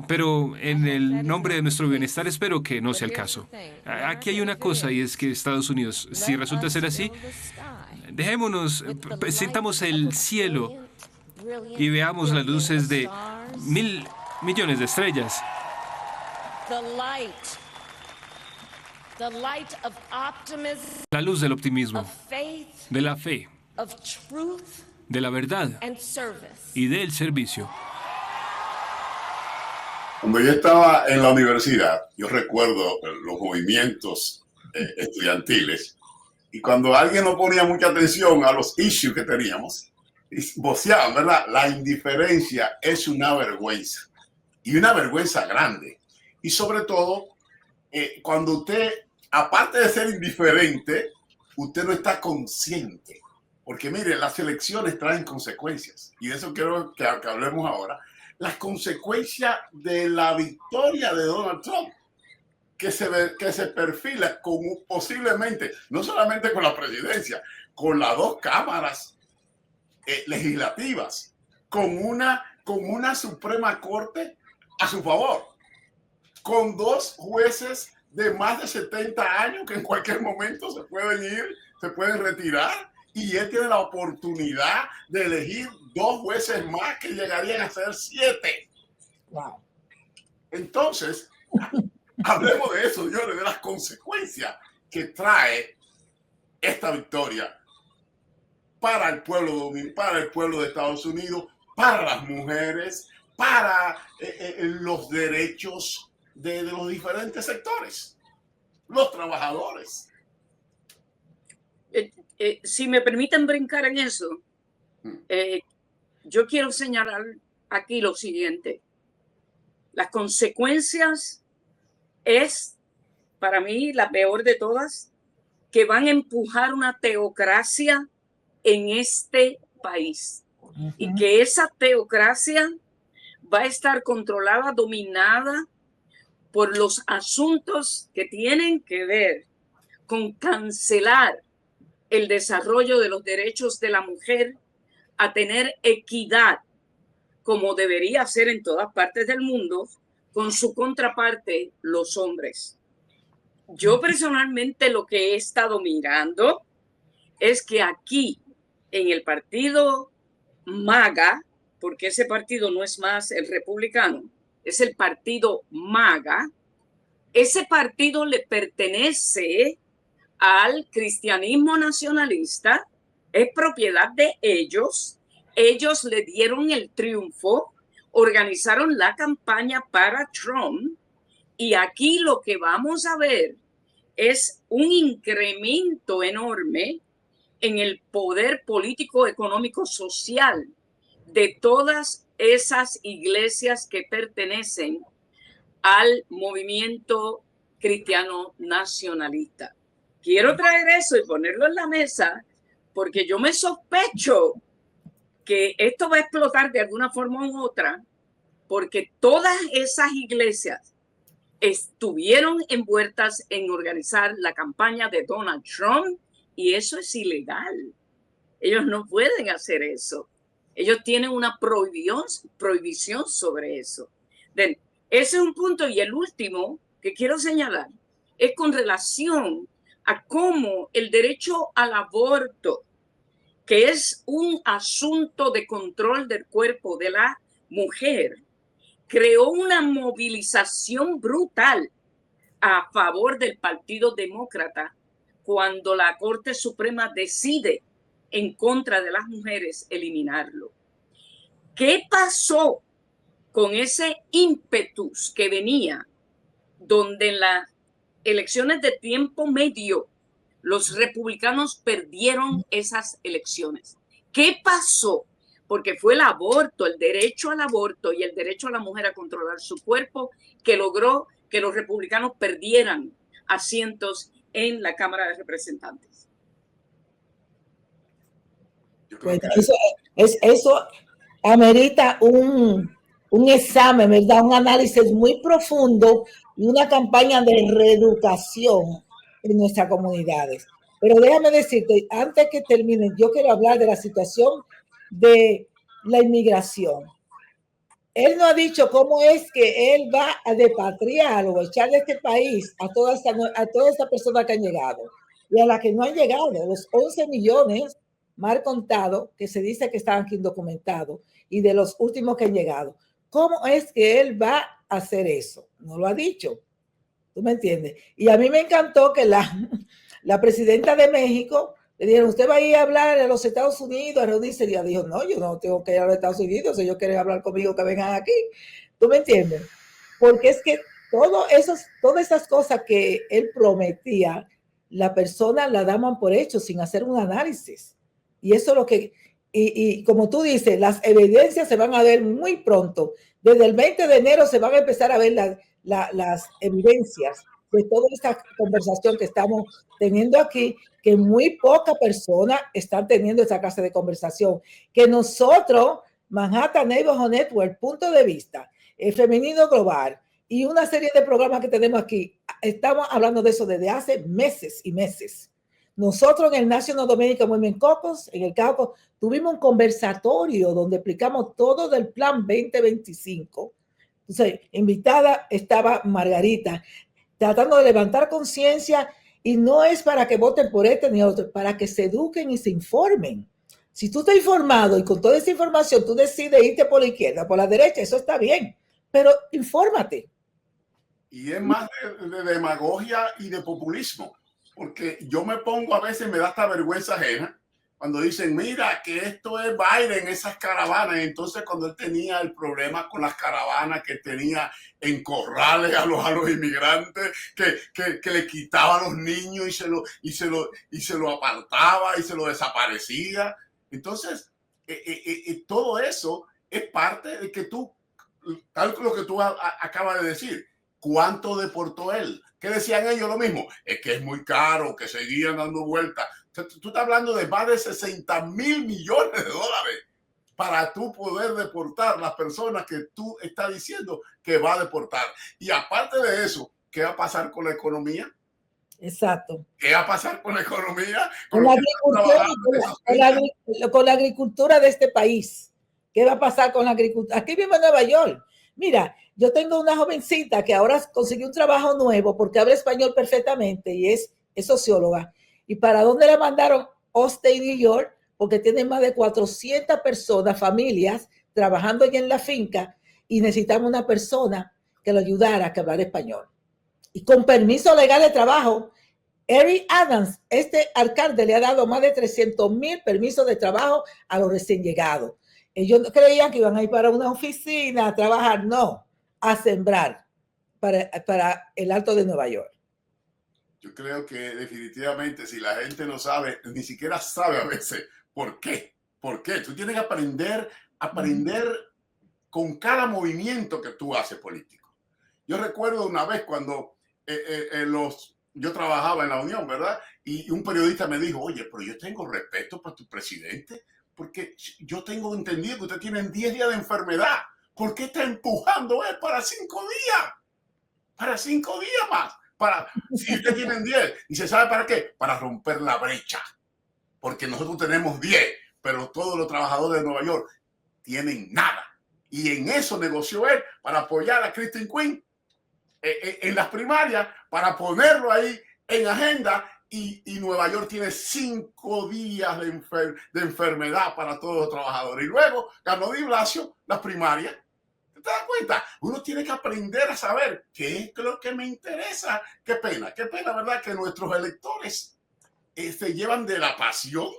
Pero en el nombre de nuestro bienestar espero que no sea el caso. Aquí hay una cosa y es que Estados Unidos, si resulta ser así, dejémonos, sintamos el cielo y veamos las luces de 1.000 millones de estrellas. La luz del optimismo, de la fe, de la verdad y del servicio. Cuando yo estaba en la universidad, yo recuerdo los movimientos estudiantiles, y cuando alguien no ponía mucha atención a los issues que teníamos, voceaban, ¿verdad? La indiferencia es una vergüenza, y una vergüenza grande. Y sobre todo, cuando usted, aparte de ser indiferente, usted no está consciente. Porque mire, las elecciones traen consecuencias. Y de eso quiero que hablemos ahora. Las consecuencias de la victoria de Donald Trump, que se perfila como posiblemente, no solamente con la presidencia, con las dos cámaras legislativas, con una Suprema Corte a su favor, con dos jueces de más de 70 años que en cualquier momento se pueden ir, se pueden retirar, y él tiene la oportunidad de elegir dos jueces más que llegarían a ser 7. Wow. Entonces, hablemos de eso, señores, de las consecuencias que trae esta victoria para el pueblo de Estados Unidos, para las mujeres, para los derechos de los diferentes sectores, los trabajadores. Si me permiten brincar en eso, yo quiero señalar aquí lo siguiente. Las consecuencias es, para mí, la peor de todas, que van a empujar una teocracia en este país. Y que esa teocracia va a estar controlada, dominada por los asuntos que tienen que ver con cancelar el desarrollo de los derechos de la mujer a tener equidad, como debería ser en todas partes del mundo, con su contraparte, los hombres. Yo personalmente lo que he estado mirando es que aquí en el partido MAGA, porque ese partido no es más el republicano, es el partido MAGA, ese partido le pertenece al cristianismo nacionalista, es propiedad de ellos, ellos le dieron el triunfo, organizaron la campaña para Trump, y aquí lo que vamos a ver es un incremento enorme en el poder político, económico, social de todas esas iglesias que pertenecen al movimiento cristiano nacionalista. Quiero traer eso y ponerlo en la mesa porque yo me sospecho que esto va a explotar de alguna forma u otra, porque todas esas iglesias estuvieron envueltas en organizar la campaña de Donald Trump y eso es ilegal. Ellos no pueden hacer eso. Ellos tienen una prohibición sobre eso. Ese es un punto. Y el último que quiero señalar es con relación a cómo el derecho al aborto, que es un asunto de control del cuerpo de la mujer, creó una movilización brutal a favor del Partido Demócrata cuando la Corte Suprema decide en contra de las mujeres eliminarlo. ¿Qué pasó con ese ímpetus que venía donde en las elecciones de tiempo medio los republicanos perdieron esas elecciones? ¿Qué pasó? Porque fue el aborto, el derecho al aborto y el derecho a la mujer a controlar su cuerpo que logró que los republicanos perdieran asientos en la Cámara de Representantes. Bueno, eso amerita un examen, ¿verdad? Un análisis muy profundo y una campaña de reeducación en nuestras comunidades. Pero déjame decirte, antes que termine, yo quiero hablar de la situación de la inmigración. Él no ha dicho cómo es que él va a repatriar o echar de este país a todas estas personas que han llegado y a las que no han llegado, los 11 millones mal contados que se dice que estaban aquí indocumentados y de los últimos que han llegado. ¿Cómo es que él va a hacer eso? No lo ha dicho. ¿Tú me entiendes? Y a mí me encantó que la presidenta de México le dijeron, usted va a ir a hablar a los Estados Unidos, a reunirse. Y ella dijo, no, yo no tengo que ir a los Estados Unidos, si ellos quieren hablar conmigo, que vengan aquí. ¿Tú me entiendes? Porque es que todas esas cosas que él prometía, la persona la daban por hecho sin hacer un análisis. Y eso es lo que, y como tú dices, las evidencias se van a ver muy pronto. Desde el 20 de enero se van a empezar a ver las evidencias de toda esta conversación que estamos teniendo aquí, que muy pocas personas están teniendo esta clase de conversación, que nosotros, Manhattan Neighborhood Network, Punto de Vista, el Femenino Global y una serie de programas que tenemos aquí, estamos hablando de eso desde hace meses y meses. Nosotros en el National Dominican Women Caucus, en el Caucus, tuvimos un conversatorio donde explicamos todo del Plan 2025. Entonces, invitada estaba Margarita, tratando de levantar conciencia, y no es para que voten por este ni otro, para que se eduquen y se informen. Si tú estás informado y con toda esa información tú decides irte por la izquierda, por la derecha, eso está bien, pero infórmate. Y es más de demagogia y de populismo, porque yo me pongo, a veces me da esta vergüenza ajena cuando dicen, mira, que esto es Biden, esas caravanas. Y entonces cuando él tenía el problema con las caravanas que tenía en corrales a los inmigrantes, que le quitaba a los niños y se lo apartaba y se lo desaparecía. Entonces, todo eso es parte de que tú, tal como lo que tú acabas de decir, ¿cuánto deportó él? ¿Qué decían ellos? Lo mismo, es que es muy caro, que seguían dando vueltas. Tú estás hablando de más de 60,000 millones de dólares para tú poder deportar las personas que tú estás diciendo que va a deportar. Y aparte de eso, ¿qué va a pasar con la economía? Exacto. ¿Qué va a pasar con la economía? Con la agricultura de este país. ¿Qué va a pasar con la agricultura? Aquí mismo en Nueva York, Mira, yo tengo una jovencita que ahora consiguió un trabajo nuevo porque habla español perfectamente y es socióloga. ¿Y para dónde la mandaron? Upstate New York, porque tienen más de 400 personas, familias, trabajando allí en la finca y necesitamos una persona que lo ayudara a hablar español. Y con permiso legal de trabajo, Eric Adams, este alcalde, le ha dado más de 300,000 permisos de trabajo a los recién llegados. Ellos no creían que iban a ir para una oficina a trabajar, no, a sembrar para el Alto de Nueva York. Yo creo que definitivamente si la gente no sabe, ni siquiera sabe a veces por qué. ¿Por qué? Tú tienes que aprender con cada movimiento que tú haces político. Yo recuerdo una vez cuando yo trabajaba en la Unión, ¿verdad? Y un periodista me dijo, oye, pero yo tengo respeto para tu presidente, porque yo tengo entendido que usted tiene 10 días de enfermedad. ¿Por qué está empujando él para 5 días? Para 5 días más. Si usted tiene 10. ¿Y se sabe para qué? Para romper la brecha. Porque nosotros tenemos 10, pero todos los trabajadores de Nueva York tienen nada. Y en eso negoció él para apoyar a Christine Quinn en las primarias, para ponerlo ahí en agenda. Y Nueva York tiene 5 días de enfermedad para todos los trabajadores. Y luego ganó Di Blasio las primarias. ¿Te das cuenta? Uno tiene que aprender a saber qué es lo que me interesa. Qué pena, ¿verdad? Que nuestros electores se llevan de la pasión,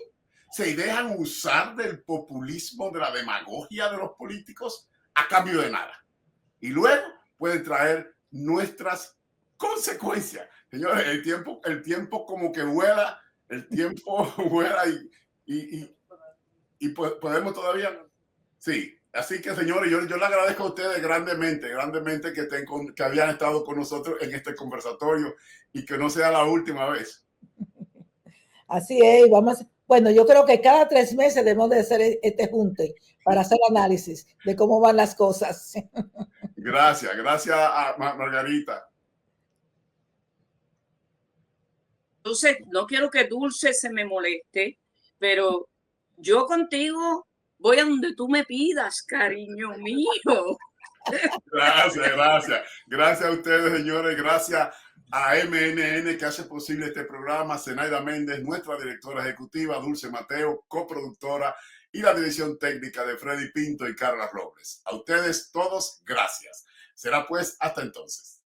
se dejan usar del populismo, de la demagogia de los políticos a cambio de nada. Y luego pueden traer nuestras consecuencias. Señores, el tiempo como que vuela, el tiempo vuela y podemos todavía... Sí, así que señores, yo le agradezco a ustedes grandemente que habían estado con nosotros en este conversatorio y que no sea la última vez. Así es, bueno, yo creo que cada 3 meses debemos de hacer este junte para hacer análisis de cómo van las cosas. Gracias a Margarita. Entonces, no quiero que Dulce se me moleste, pero yo contigo voy a donde tú me pidas, cariño mío. Gracias a ustedes, señores. Gracias a MNN que hace posible este programa, Zenaida Méndez, nuestra directora ejecutiva, Dulce Mateo, coproductora, y la dirección técnica de Freddy Pinto y Carla Robles. A ustedes todos, gracias. Será pues hasta entonces.